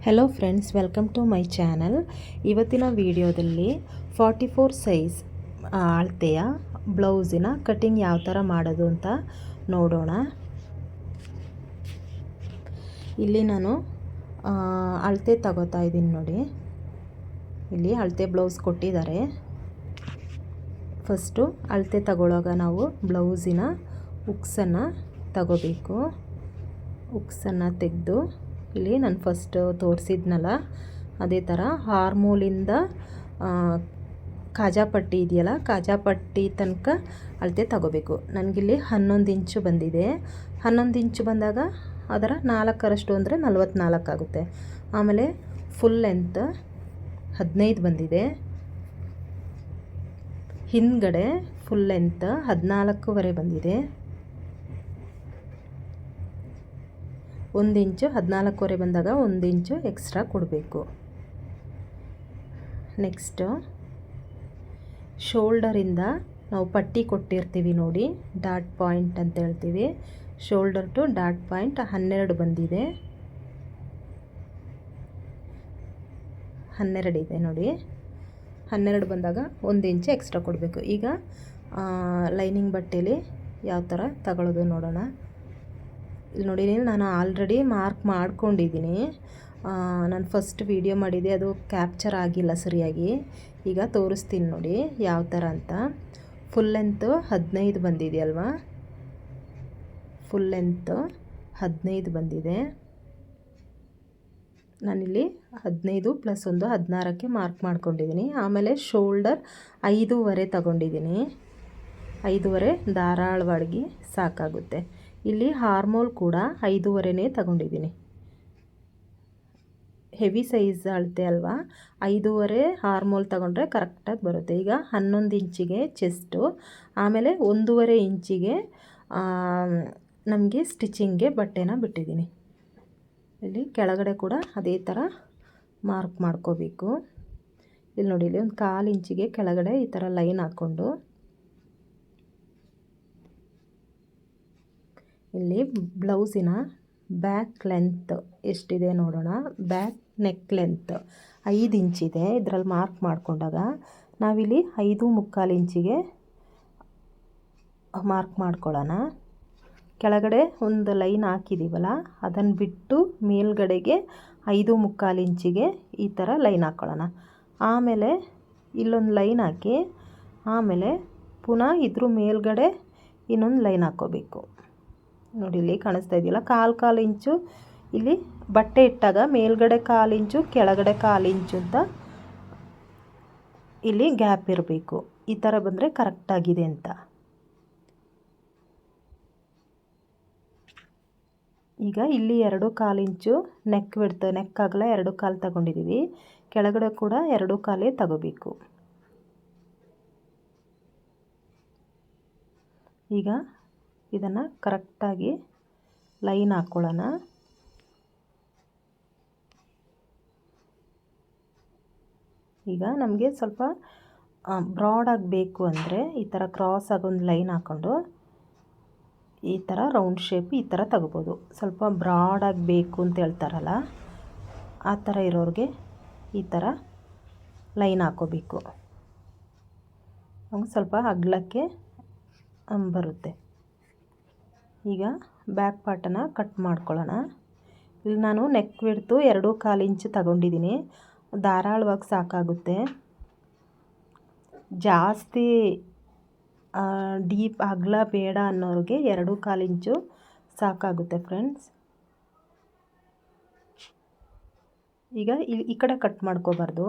Hello friends, welcome to my channel. ಇವತ್ತಿನ ವಿಡಿಯೋದಲ್ಲಿ 44 size ಅಳತೆಯ ಬ್ಲೌಸಿನ ಕಟಿಂಗ್ ಯಾವ ಥರ ಮಾಡೋದು ಅಂತ ನೋಡೋಣ. ಇಲ್ಲಿ ನಾನು ಅಳತೆ ತಗೋತಾ ಇದ್ದೀನಿ ನೋಡಿ. ಇಲ್ಲಿ ಅಳತೆ ಬ್ಲೌಸ್ ಕೊಟ್ಟಿದ್ದಾರೆ. ಫಸ್ಟು ಅಳತೆ ತಗೊಳ್ಳೋವಾಗ ನಾವು ಬ್ಲೌಸಿನ ಉಕ್ಸನ್ನು ತಗೋಬೇಕು. ಉಕ್ಸನ್ನು ತೆಗೆದು ಇಲ್ಲಿ ನಾನು ಫಸ್ಟ್ ತೋರಿಸಿದ್ನಲ್ಲ ಅದೇ ಥರ ಆರ್ಮೋಲಿಂದ ಕಾಜಾಪಟ್ಟಿ ಇದೆಯಲ್ಲ, ಕಾಜಾಪಟ್ಟಿ ತನಕ ಅಳತೆ ತಗೋಬೇಕು. ನನಗಿಲ್ಲಿ 11 ಇಂಚು ಬಂದಿದೆ. 11 ಇಂಚು ಬಂದಾಗ ಅದರ 4ರಷ್ಟು ಅಂದರೆ 44 ಆಗುತ್ತೆ. ಆಮೇಲೆ ಫುಲ್ ಲೆಂತ್ 15 ಬಂದಿದೆ. ಹಿಂದ್ಗಡೆ ಫುಲ್ ಲೆಂತ್ 14ವರೆ ಬಂದಿದೆ. 1 ಇಂಚು 14ವರೆ ಬಂದಾಗ 1 ಇಂಚು ಎಕ್ಸ್ಟ್ರಾ ಕೊಡಬೇಕು. ನೆಕ್ಸ್ಟು ಶೋಲ್ಡರಿಂದ ನಾವು ಪಟ್ಟಿ ಕೊಟ್ಟಿರ್ತೀವಿ ನೋಡಿ, ಡಾಟ್ ಪಾಯಿಂಟ್ ಅಂತ ಹೇಳ್ತೀವಿ. ಶೋಲ್ಡರ್ ಟು ಡಾಟ್ ಪಾಯಿಂಟ್ 12 ಬಂದಿದೆ. 12 ಇದೆ ನೋಡಿ. 12 ಬಂದಾಗ 1 ಇಂಚು ಎಕ್ಸ್ಟ್ರಾ ಕೊಡಬೇಕು. ಈಗ ಲೈನಿಂಗ್ ಬಟ್ಟೆಯಲ್ಲಿ ಯಾವ ಥರ ತಗೊಳ್ಳೋದು ನೋಡೋಣ. ಇಲ್ಲಿ ನೋಡಿ, ನಾನು ಆಲ್ರೆಡಿ ಮಾರ್ಕ್ ಮಾಡ್ಕೊಂಡಿದ್ದೀನಿ. ನಾನು ಫಸ್ಟ್ ವಿಡಿಯೋ ಮಾಡಿದ್ದೆ, ಅದು ಕ್ಯಾಪ್ಚರ್ ಆಗಿಲ್ಲ ಸರಿಯಾಗಿ. ಈಗ ತೋರಿಸ್ತೀನಿ ನೋಡಿ ಯಾವ ಥರ ಅಂತ. ಫುಲ್ ಲೆಂತ್ 15 ಬಂದಿದೆಯಲ್ವಾ, ಫುಲ್ ಲೆಂತ್ 15 ಬಂದಿದೆ. ನಾನಿಲ್ಲಿ 15 + 1 16ಕ್ಕೆ ಮಾರ್ಕ್ ಮಾಡ್ಕೊಂಡಿದ್ದೀನಿ. ಆಮೇಲೆ ಶೋಲ್ಡರ್ 5ವರೆ ತಗೊಂಡಿದ್ದೀನಿ. 5ವರೆ ಧಾರಾಳವಾಗಿ ಸಾಕಾಗುತ್ತೆ. ಇಲ್ಲಿ ಆರ್ಮೋಲ್ ಕೂಡ 5ವರೆನೇ ತಗೊಂಡಿದ್ದೀನಿ. ಹೆವಿ ಸೈಜ್ ಅಳತೆ ಅಲ್ವಾ, 5ವರೆ ಆರ್ಮೋಲ್ ತಗೊಂಡ್ರೆ ಕರೆಕ್ಟಾಗಿ ಬರುತ್ತೆ. ಈಗ 11 ಇಂಚಿಗೆ ಚೆಸ್ಟು, ಆಮೇಲೆ 1ವರೆ ಇಂಚಿಗೆ ನಮಗೆ ಸ್ಟಿಚಿಂಗ್ಗೆ ಬಟ್ಟೆನ ಬಿಟ್ಟಿದ್ದೀನಿ. ಇಲ್ಲಿ ಕೆಳಗಡೆ ಕೂಡ ಅದೇ ಥರ ಮಾರ್ಕ್ ಮಾಡ್ಕೋಬೇಕು. ಇಲ್ಲಿ ನೋಡಿ, ಇಲ್ಲಿ 1/4 ಇಂಚಿಗೆ ಕೆಳಗಡೆ ಈ ಥರ ಲೈನ್ ಹಾಕ್ಕೊಂಡು ಇಲ್ಲಿ ಬ್ಲೌಸಿನ ಬ್ಯಾಕ್ ಲೆಂತ್ ಎಷ್ಟಿದೆ ನೋಡೋಣ. Back neck length 5 ಇಂಚಿದೆ. ಇದರಲ್ಲಿ ಮಾರ್ಕ್ ಮಾಡಿಕೊಂಡಾಗ ನಾವಿಲ್ಲಿ 5 ಇಂಚಿಗೆ ಮಾರ್ಕ್ ಮಾಡ್ಕೊಳ್ಳೋಣ. ಕೆಳಗಡೆ ಒಂದು ಲೈನ್ ಹಾಕಿದ್ದೀವಲ್ಲ, ಅದನ್ನು ಬಿಟ್ಟು ಮೇಲ್ಗಡೆಗೆ 5 ಇಂಚಿಗೆ ಈ ಥರ ಲೈನ್ ಹಾಕ್ಕೊಳ್ಳೋಣ. ಆಮೇಲೆ ಇಲ್ಲೊಂದು ಲೈನ್ ಹಾಕಿ, ಆಮೇಲೆ ಪುನಃ ಇದ್ರ ಮೇಲ್ಗಡೆ ಇನ್ನೊಂದು ಲೈನ್ ಹಾಕ್ಕೋಬೇಕು. ನೋಡಿ, ಇಲ್ಲಿ ಕಾಣಿಸ್ತಾ ಇದೆಯಲ್ಲ, 1/4 ಇಂಚು ಇಲ್ಲಿ ಬಟ್ಟೆ ಇಟ್ಟಾಗ ಮೇಲ್ಗಡೆ 1/4 ಇಂಚು, ಕೆಳಗಡೆ 1/4 ಇಂಚು ಅಂತ ಇಲ್ಲಿ ಗ್ಯಾಪ್ ಇರಬೇಕು. ಈ ಥರ ಬಂದರೆ ಕರೆಕ್ಟಾಗಿದೆ ಅಂತ. ಈಗ ಇಲ್ಲಿ 2/4 ಇಂಚು ನೆಕ್ ಬಿಡ್ತು, ನೆಕ್ ಆಗಲ್ಲ 2/4 ತಗೊಂಡಿದ್ದೀವಿ. ಕೆಳಗಡೆ ಕೂಡ 2/4 ತಗೋಬೇಕು. ಈಗ ಇದನ್ನು ಕರೆಕ್ಟಾಗಿ ಲೈನ್ ಹಾಕ್ಕೊಳ್ಳೋಣ. ಈಗ ನಮಗೆ ಸ್ವಲ್ಪ ಬ್ರಾಡಾಗಿ ಬೇಕು ಅಂದರೆ ಈ ಥರ ಕ್ರಾಸಾಗಿ ಒಂದು ಲೈನ್ ಹಾಕ್ಕೊಂಡು ಈ ಥರ ರೌಂಡ್ ಶೇಪ್ ಈ ಥರ ತಗೋಬೋದು. ಸ್ವಲ್ಪ ಬ್ರಾಡಾಗಿ ಬೇಕು ಅಂತ ಹೇಳ್ತಾರಲ್ಲ, ಆ ಥರ ಇರೋರಿಗೆ ಈ ಥರ ಲೈನ್ ಹಾಕ್ಕೋಬೇಕು. ನಮಗೆ ಸ್ವಲ್ಪ ಅಗಲಕ್ಕೆ ಬರುತ್ತೆ. ಈಗ ಬ್ಯಾಕ್ ಪಾರ್ಟನ್ನು ಕಟ್ ಮಾಡ್ಕೊಳ್ಳೋಣ. ಇಲ್ಲಿ ನಾನು ನೆಕ್ ವಿಡ್ತು 2/4 ಇಂಚು ತಗೊಂಡಿದ್ದೀನಿ. ಧಾರಾಳವಾಗಿ ಸಾಕಾಗುತ್ತೆ. ಜಾಸ್ತಿ ಡೀಪ್ ಅಗಲ ಬೇಡ ಅನ್ನೋರಿಗೆ 2/4 ಇಂಚು ಸಾಕಾಗುತ್ತೆ ಫ್ರೆಂಡ್ಸ್. ಈಗ ಈ ಕಡೆ ಕಟ್ ಮಾಡ್ಕೋಬಾರ್ದು.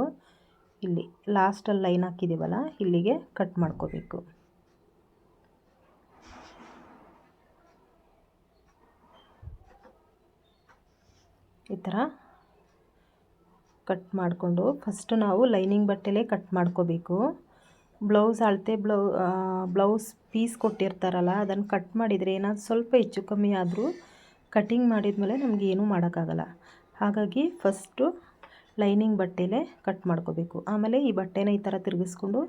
ಇಲ್ಲಿ ಲಾಸ್ಟಲ್ಲಿ ಲೈನ್ ಹಾಕಿದ್ದೀವಲ್ಲ, ಇಲ್ಲಿಗೆ ಕಟ್ ಮಾಡ್ಕೋಬೇಕು. ಈ ಥರ ಕಟ್ ಮಾಡಿಕೊಂಡು ಫಸ್ಟು ನಾವು ಲೈನಿಂಗ್ ಬಟ್ಟೆಲೇ ಕಟ್ ಮಾಡ್ಕೋಬೇಕು. ಬ್ಲೌಸ್ ಅಳತೆ ಬ್ಲೌಸ್ ಪೀಸ್ ಕೊಟ್ಟಿರ್ತಾರಲ್ಲ, ಅದನ್ನು ಕಟ್ ಮಾಡಿದರೆ ಏನಾದರೂ ಸ್ವಲ್ಪ ಹೆಚ್ಚು ಕಮ್ಮಿ ಆದರೂ ಕಟಿಂಗ್ ಮಾಡಿದ್ಮೇಲೆ ನಮಗೆ ಏನೂ ಮಾಡೋಕ್ಕಾಗಲ್ಲ. ಹಾಗಾಗಿ ಫಸ್ಟು ಲೈನಿಂಗ್ ಬಟ್ಟೆಲೇ ಕಟ್ ಮಾಡ್ಕೋಬೇಕು. ಆಮೇಲೆ ಈ ಬಟ್ಟೆನ ಈ ಥರ ತಿರುಗಿಸ್ಕೊಂಡು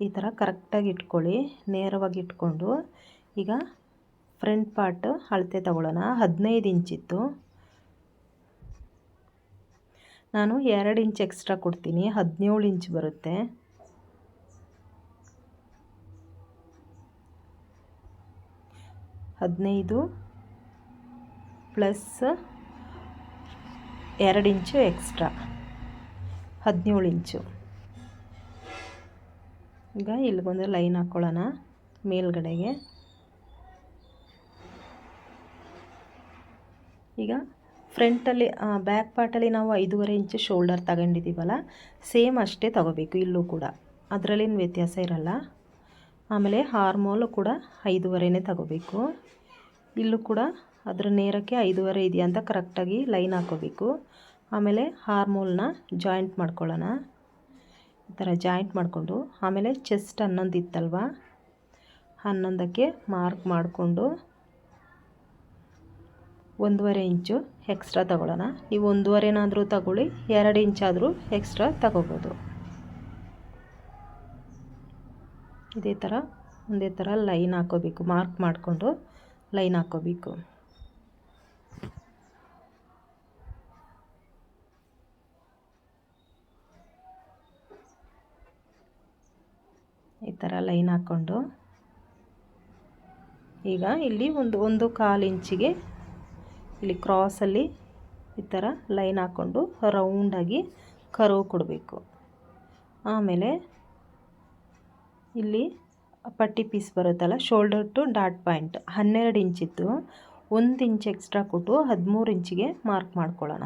ಈ ಥರ ಕರೆಕ್ಟಾಗಿ ಇಟ್ಕೊಳ್ಳಿ, ನೇರವಾಗಿ ಇಟ್ಕೊಂಡು. ಈಗ ಫ್ರಂಟ್ ಪಾರ್ಟ್ ಅಳತೆ ತಗೊಳ್ಳೋಣ. 15 ಇಂಚಿತ್ತು. ನಾನು 2 ಇಂಚ್ ಎಕ್ಸ್ಟ್ರಾ ಕೊಡ್ತೀನಿ, 17 ಇಂಚ್ ಬರುತ್ತೆ. ಹದಿನೈದು ಪ್ಲಸ್ 2 ಇಂಚು ಎಕ್ಸ್ಟ್ರಾ 17 ಇಂಚು. ಈಗ ಇಲ್ಲಿಗೊಂದು ಲೈನ್ ಹಾಕ್ಕೊಳ್ಳೋಣ ಮೇಲ್ಗಡೆಗೆ. ಈಗ ಫ್ರಂಟಲ್ಲಿ ಬ್ಯಾಕ್ ಪಾರ್ಟಲ್ಲಿ ನಾವು 5.5 ಇಂಚು ಶೋಲ್ಡರ್ ತಗೊಂಡಿದ್ದೀವಲ್ಲ, ಸೇಮ್ ಅಷ್ಟೇ ತಗೋಬೇಕು ಇಲ್ಲೂ ಕೂಡ, ಅದರಲ್ಲೇನು ವ್ಯತ್ಯಾಸ ಇರಲ್ಲ. ಆಮೇಲೆ ಹಾರ್ಮೋಲು ಕೂಡ 5.5ನೇ ತಗೋಬೇಕು. ಇಲ್ಲೂ ಕೂಡ ಅದರ ನೇರಕ್ಕೆ 5.5 ಇದೆಯಾ ಅಂತ ಕರೆಕ್ಟಾಗಿ ಲೈನ್ ಹಾಕೋಬೇಕು. ಆಮೇಲೆ ಹಾರ್ಮೋಲ್ನ ಜಾಯಿಂಟ್ ಮಾಡ್ಕೊಳ್ಳೋಣ. ಈ ಥರ ಜಾಯಿಂಟ್ ಮಾಡಿಕೊಂಡು ಆಮೇಲೆ ಚೆಸ್ಟ್ 11 ಇತ್ತಲ್ವ, 11ಕ್ಕೆ ಮಾರ್ಕ್ ಮಾಡಿಕೊಂಡು 1.5 ಇಂಚು ಎಕ್ಸ್ಟ್ರಾ ತಗೊಳ್ಳೋಣ. ನೀವು 1.5ನಾದರೂ ತಗೊಳ್ಳಿ, 2 ಇಂಚಾದರೂ ಎಕ್ಸ್ಟ್ರಾ ತಗೋಬೋದು. ಇದೇ ಥರ ಒಂದೇ ಥರ ಲೈನ್ ಹಾಕೋಬೇಕು, ಮಾರ್ಕ್ ಮಾಡಿಕೊಂಡು ಲೈನ್ ಹಾಕೋಬೇಕು. ಈ ಥರ ಲೈನ್ ಹಾಕ್ಕೊಂಡು ಈಗ ಇಲ್ಲಿ ಒಂದು 1.25 ಇಂಚಿಗೆ ಇಲ್ಲಿ ಕ್ರಾಸಲ್ಲಿ ಈ ಥರ ಲೈನ್ ಹಾಕ್ಕೊಂಡು ರೌಂಡಾಗಿ ಕರ್ವ್ ಕೊಡಬೇಕು. ಆಮೇಲೆ ಇಲ್ಲಿ ಪಟ್ಟಿ ಪೀಸ್ ಬರುತ್ತಲ್ಲ, shoulder to dot point 12 ಇಂಚಿತ್ತು, 1 inch extra ಕೊಟ್ಟು 13 ಇಂಚಿಗೆ ಮಾರ್ಕ್ ಮಾಡ್ಕೊಳ್ಳೋಣ.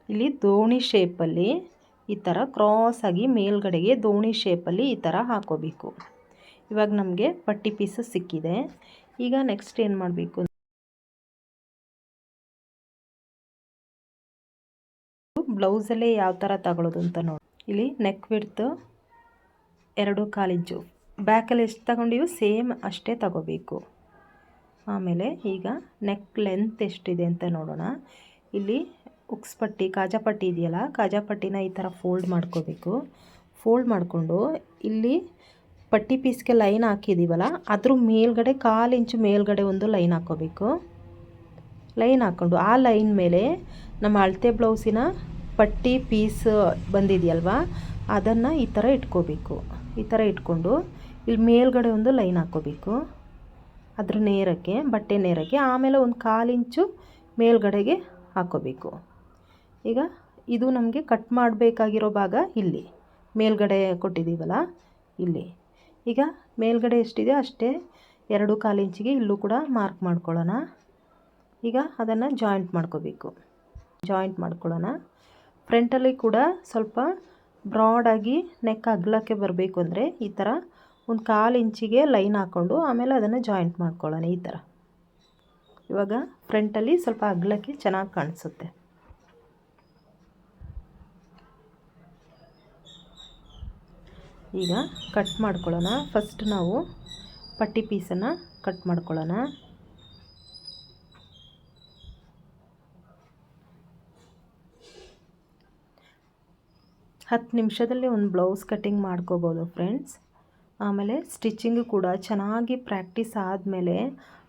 ಇಲ್ಲಿ ದೋಣಿ ಶೇಪಲ್ಲಿ ಈ ಥರ ಕ್ರಾಸಾಗಿ ಮೇಲ್ಗಡೆಗೆ ದೋಣಿ ಶೇಪಲ್ಲಿ ಈ ಥರ ಹಾಕೋಬೇಕು. ಇವಾಗ ನಮಗೆ ಪಟ್ಟಿ ಪೀಸು ಸಿಕ್ಕಿದೆ. ಈಗ ನೆಕ್ಸ್ಟ್ ಏನು ಮಾಡಬೇಕು, ಬ್ಲೌಸಲ್ಲೇ ಯಾವ ಥರ ತಗೊಳ್ಳೋದು ಅಂತ ನೋಡಿ. ಇಲ್ಲಿ ನೆಕ್ ವಿಡ್ತ್ 2.25 ಇಂಚು, ಬ್ಯಾಕಲ್ಲಿ ಎಷ್ಟು ತಗೊಂಡಿವಿ ಸೇಮ್ ಅಷ್ಟೇ ತಗೋಬೇಕು. ಆಮೇಲೆ ಈಗ ನೆಕ್ ಲೆಂತ್ ಎಷ್ಟಿದೆ ಅಂತ ನೋಡೋಣ. ಇಲ್ಲಿ ಉಕ್ಸ್ ಪಟ್ಟಿ ಕಾಜಾ ಪಟ್ಟಿ ಇದೆಯಲ್ಲ, ಕಾಜಾ ಪಟ್ಟಿನ ಈ ಥರ ಫೋಲ್ಡ್ ಮಾಡ್ಕೋಬೇಕು. ಫೋಲ್ಡ್ ಮಾಡಿಕೊಂಡು ಇಲ್ಲಿ ಪಟ್ಟಿ ಪೀಸ್ಗೆ ಲೈನ್ ಹಾಕಿದ್ದೀವಲ್ಲ, ಅದ್ರ ಮೇಲ್ಗಡೆ 1/4 ಇಂಚು ಮೇಲ್ಗಡೆ ಒಂದು ಲೈನ್ ಹಾಕ್ಕೋಬೇಕು. ಲೈನ್ ಹಾಕ್ಕೊಂಡು ಆ ಲೈನ್ ಮೇಲೆ ನಮ್ಮ ಅಳತೆ ಬ್ಲೌಸಿನ ಪಟ್ಟಿ ಪೀಸ್ ಬಂದಿದೆಯಲ್ವ, ಅದನ್ನು ಈ ಥರ ಇಟ್ಕೋಬೇಕು. ಈ ಥರ ಇಟ್ಕೊಂಡು ಇಲ್ಲಿ ಮೇಲ್ಗಡೆ ಒಂದು ಲೈನ್ ಹಾಕ್ಕೋಬೇಕು, ಅದ್ರ ನೇರಕ್ಕೆ, ಬಟ್ಟೆ ನೇರಕ್ಕೆ. ಆಮೇಲೆ ಒಂದು 1/4 ಇಂಚು ಮೇಲ್ಗಡೆಗೆ ಹಾಕ್ಕೋಬೇಕು. ಈಗ ಇದು ನಮಗೆ ಕಟ್ ಮಾಡಬೇಕಾಗಿರೋ ಭಾಗ ಇಲ್ಲಿ ಮೇಲ್ಗಡೆ ಕೊಟ್ಟಿದ್ದೀವಲ್ಲ ಇಲ್ಲಿ. ಈಗ ಮೇಲ್ಗಡೆ ಎಷ್ಟಿದೆ ಅಷ್ಟೇ 2.25 ಇಂಚಿಗೆ ಇಲ್ಲೂ ಕೂಡ ಮಾರ್ಕ್ ಮಾಡ್ಕೊಳ್ಳೋಣ. ಈಗ ಅದನ್ನು ಜಾಯಿಂಟ್ ಮಾಡ್ಕೋಬೇಕು. ಜಾಯಿಂಟ್ ಮಾಡ್ಕೊಳ್ಳೋಣ. ಫ್ರಂಟಲ್ಲಿ ಕೂಡ ಸ್ವಲ್ಪ ಬ್ರಾಡಾಗಿ ನೆಕ್ ಅಗಲಕ್ಕೆ ಬರಬೇಕು ಅಂದರೆ ಈ ಥರ ಒಂದು 1/4 ಇಂಚಿಗೆ ಲೈನ್ ಹಾಕ್ಕೊಂಡು ಆಮೇಲೆ ಅದನ್ನು ಜಾಯಿಂಟ್ ಮಾಡ್ಕೊಳ್ಳೋಣ ಈ ಥರ. ಇವಾಗ ಫ್ರಂಟಲ್ಲಿ ಸ್ವಲ್ಪ ಅಗಲಕ್ಕೆ ಚೆನ್ನಾಗಿ ಕಾಣಿಸುತ್ತೆ. ಈಗ ಕಟ್ ಮಾಡ್ಕೊಳ್ಳೋಣ. ಫಸ್ಟ್ ನಾವು ಪಟ್ಟಿ ಪೀಸನ್ನು ಕಟ್ ಮಾಡ್ಕೊಳ್ಳೋಣ. ಹತ್ತು ನಿಮಿಷದಲ್ಲಿ ಒಂದು ಬ್ಲೌಸ್ ಕಟ್ಟಿಂಗ್ ಮಾಡ್ಕೋಬೋದು ಫ್ರೆಂಡ್ಸ್. ಆಮೇಲೆ ಸ್ಟಿಚಿಂಗು ಕೂಡ ಚೆನ್ನಾಗಿ ಪ್ರಾಕ್ಟೀಸ್ ಆದಮೇಲೆ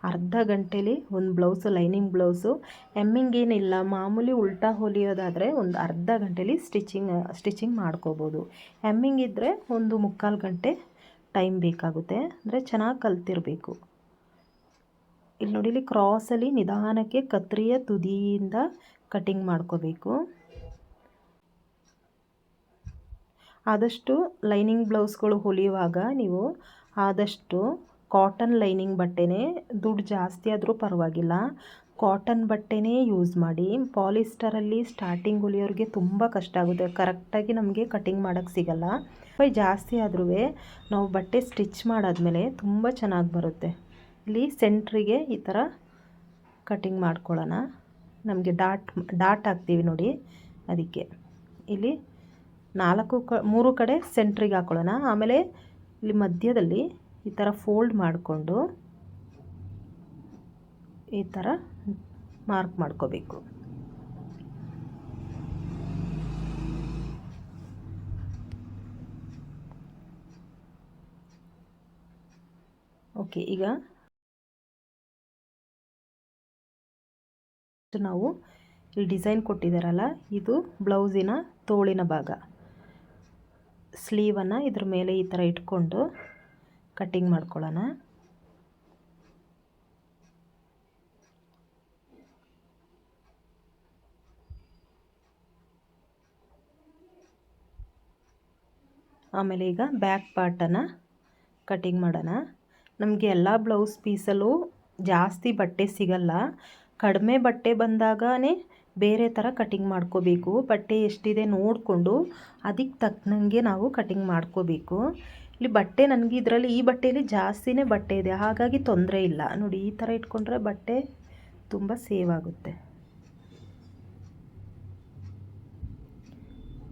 ಅರ್ಧ ಗಂಟೆಲಿ ಒಂದು ಬ್ಲೌಸು, ಲೈನಿಂಗ್ ಬ್ಲೌಸು, ಎಮ್ಮಿಂಗ್ ಏನಿಲ್ಲ, ಮಾಮೂಲಿ ಉಲ್ಟಾ ಹೊಲಿಯೋದಾದರೆ ಒಂದು ಅರ್ಧ ಗಂಟೆಲಿ ಸ್ಟಿಚಿಂಗ್ ಮಾಡ್ಕೋಬೋದು. ಎಮ್ಮಿಂಗ್ ಇದ್ದರೆ 1 ಮುಕ್ಕಾಲು ಗಂಟೆ ಟೈಮ್ ಬೇಕಾಗುತ್ತೆ. ಅಂದರೆ ಚೆನ್ನಾಗಿ ಕಲ್ತಿರಬೇಕು. ಇಲ್ಲಿ ನೋಡಿ, ಇಲ್ಲಿ ಕ್ರಾಸಲ್ಲಿ ನಿಧಾನಕ್ಕೆ ಕತ್ರಿಯ ತುದಿಯಿಂದ ಕಟ್ಟಿಂಗ್ ಮಾಡ್ಕೋಬೇಕು. ಆದಷ್ಟು ಲೈನಿಂಗ್ ಬ್ಲೌಸ್ಗಳು ಹೊಲಿಯುವಾಗ ನೀವು ಆದಷ್ಟು ಕಾಟನ್ ಲೈನಿಂಗ್ ಬಟ್ಟೆನೇ, ದುಡ್ಡು ಜಾಸ್ತಿ ಆದರೂ ಪರವಾಗಿಲ್ಲ, ಕಾಟನ್ ಬಟ್ಟೆನೇ ಯೂಸ್ ಮಾಡಿ. ಪಾಲಿಸ್ಟರಲ್ಲಿ ಸ್ಟಾರ್ಟಿಂಗ್ ಹೊಲಿಯೋರಿಗೆ ತುಂಬ ಕಷ್ಟ ಆಗುತ್ತೆ, ಕರೆಕ್ಟಾಗಿ ನಮಗೆ ಕಟ್ಟಿಂಗ್ ಮಾಡೋಕ್ಕೆ ಸಿಗಲ್ಲ. ಜಾಸ್ತಿ ಆದ್ರೂ ನಾವು ಬಟ್ಟೆ ಸ್ಟಿಚ್ ಮಾಡಾದ್ಮೇಲೆ ತುಂಬ ಚೆನ್ನಾಗಿ ಬರುತ್ತೆ. ಇಲ್ಲಿ ಸೆಂಟ್ರಿಗೆ ಈ ಥರ ಕಟ್ಟಿಂಗ್ ಮಾಡ್ಕೊಳ್ಳೋಣ. ನಮಗೆ ಡಾಟ್ ಹಾಕ್ತೀವಿ ನೋಡಿ, ಅದಕ್ಕೆ ಇಲ್ಲಿ 3 ಕಡೆ ಸೆಂಟ್ರಿಗೆ ಹಾಕ್ಕೊಳ್ಳೋಣ. ಆಮೇಲೆ ಇಲ್ಲಿ ಮಧ್ಯದಲ್ಲಿ ಈ ಥರ ಫೋಲ್ಡ್ ಮಾಡಿಕೊಂಡು ಈ ಥರ ಮಾರ್ಕ್ ಮಾಡ್ಕೋಬೇಕು. ಓಕೆ, ಈಗ ನೆಕ್ಸ್ಟ್ ನಾವು ಇಲ್ಲಿ ಡಿಸೈನ್ ಕೊಟ್ಟಿದ್ದಾರಲ್ಲ, ಇದು ಬ್ಲೌಸಿನ ತೋಳಿನ ಭಾಗ. ಸ್ಲೀವನ್ನು ಇದ್ರ ಮೇಲೆ ಈ ಥರ ಇಟ್ಕೊಂಡು ಕಟ್ಟಿಂಗ್ ಮಾಡ್ಕೊಳ್ಳೋಣ. ಆಮೇಲೆ ಈಗ ಬ್ಯಾಕ್ ಪಾರ್ಟನ್ನು ಕಟ್ಟಿಂಗ್ ಮಾಡೋಣ. ನಮಗೆ ಎಲ್ಲ ಬ್ಲೌಸ್ ಪೀಸಲ್ಲೂ ಜಾಸ್ತಿ ಬಟ್ಟೆ ಸಿಗಲ್ಲ. ಕಡಿಮೆ ಬಟ್ಟೆ ಬಂದಾಗನೇ ಬೇರೆ ಥರ ಕಟ್ಟಿಂಗ್ ಮಾಡ್ಕೋಬೇಕು. ಬಟ್ಟೆ ಎಷ್ಟಿದೆ ನೋಡಿಕೊಂಡು ಅದಕ್ಕೆ ತಕ್ಕನಂಗೆ ನಾವು ಕಟ್ಟಿಂಗ್ ಮಾಡ್ಕೋಬೇಕು. ಇಲ್ಲಿ ಬಟ್ಟೆ ನನಗೆ ಇದರಲ್ಲಿ ಈ ಬಟ್ಟೆಯಲ್ಲಿ ಜಾಸ್ತಿನೇ ಬಟ್ಟೆ ಇದೆ, ಹಾಗಾಗಿ ತೊಂದರೆ ಇಲ್ಲ. ನೋಡಿ, ಈ ಥರ ಇಟ್ಕೊಂಡ್ರೆ ಬಟ್ಟೆ ತುಂಬ ಸೇವ್ ಆಗುತ್ತೆ.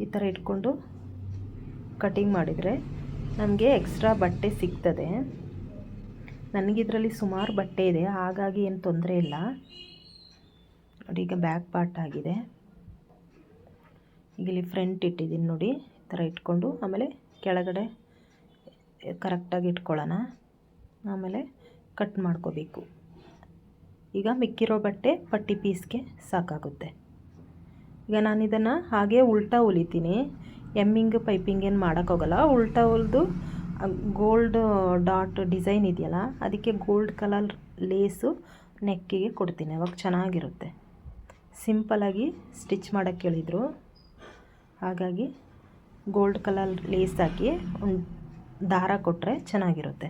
ಈ ಥರ ಇಟ್ಕೊಂಡು ಕಟ್ಟಿಂಗ್ ಮಾಡಿದರೆ ನಮಗೆ ಎಕ್ಸ್ಟ್ರಾ ಬಟ್ಟೆ ಸಿಗ್ತದೆ. ನನಗಿದ್ರಲ್ಲಿ ಸುಮಾರು ಬಟ್ಟೆ ಇದೆ, ಹಾಗಾಗಿ ಏನು ತೊಂದರೆ ಇಲ್ಲ. ನೋಡಿ, ಈಗ ಬ್ಯಾಕ್ ಪಾರ್ಟ್ ಆಗಿದೆ. ಈಗ ಇಲ್ಲಿ ಫ್ರಂಟ್ ಇಟ್ಟಿದ್ದೀನಿ ನೋಡಿ. ಈ ಥರ ಇಟ್ಕೊಂಡು ಆಮೇಲೆ ಕೆಳಗಡೆ ಕರೆಕ್ಟಾಗಿ ಇಟ್ಕೊಳ್ಳೋಣ. ಆಮೇಲೆ ಕಟ್ ಮಾಡ್ಕೋಬೇಕು. ಈಗ ಮಿಕ್ಕಿರೋ ಬಟ್ಟೆ ಪಟ್ಟಿ ಪೀಸ್ಗೆ ಸಾಕಾಗುತ್ತೆ. ಈಗ ನಾನು ಇದನ್ನು ಹಾಗೆ ಉಲ್ಟಾ ಹೊಲಿತೀನಿ. ಎಮ್ಮಿಂಗ್ ಪೈಪಿಂಗ್ ಏನು ಮಾಡೋಕ್ಕೋಗಲ್ಲ. ಉಲ್ಟಾ ಹೊಲಿದು ಗೋಲ್ಡ್ ಡಾಟ್ ಡಿಸೈನ್ ಇದೆಯಲ್ಲ, ಅದಕ್ಕೆ ಗೋಲ್ಡ್ ಕಲರ್ ಲೇಸು ನೆಕ್ಕಿಗೆ ಕೊಡ್ತೀನಿ. ಅವಾಗ ಚೆನ್ನಾಗಿರುತ್ತೆ. ಸಿಂಪಲಾಗಿ ಸ್ಟಿಚ್ ಮಾಡೋಕ್ಕೆ ಹೇಳಿದರು, ಹಾಗಾಗಿ ಗೋಲ್ಡ್ ಕಲರ್ ಲೇಸ್ ಹಾಕಿ ಒಂದು ದಾರ ಕೊಟ್ಟರೆ ಚೆನ್ನಾಗಿರುತ್ತೆ.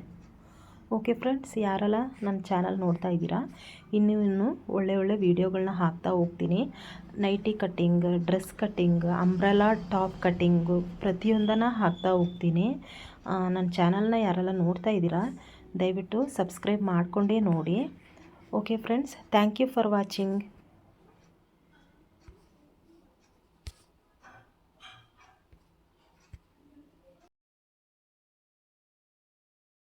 ಓಕೆ ಫ್ರೆಂಡ್ಸ್, ಯಾರೆಲ್ಲ ನನ್ನ ಚಾನಲ್ ನೋಡ್ತಾ ಇದ್ದೀರಾ, ಇನ್ನೂ ಒಳ್ಳೆ ವೀಡಿಯೋಗಳನ್ನ ಹಾಕ್ತಾ ಹೋಗ್ತೀನಿ. Nighty cutting, dress cutting, umbrella top cutting ಪ್ರತಿಯೊಂದನ್ನು ಹಾಕ್ತಾ ಹೋಗ್ತೀನಿ. ನನ್ನ ಚಾನಲ್ನ ಯಾರೆಲ್ಲ ನೋಡ್ತಾ ಇದ್ದೀರಾ ದಯವಿಟ್ಟು ಸಬ್ಸ್ಕ್ರೈಬ್ ಮಾಡಿಕೊಂಡೇ ನೋಡಿ. Okay friends, thank you for watching.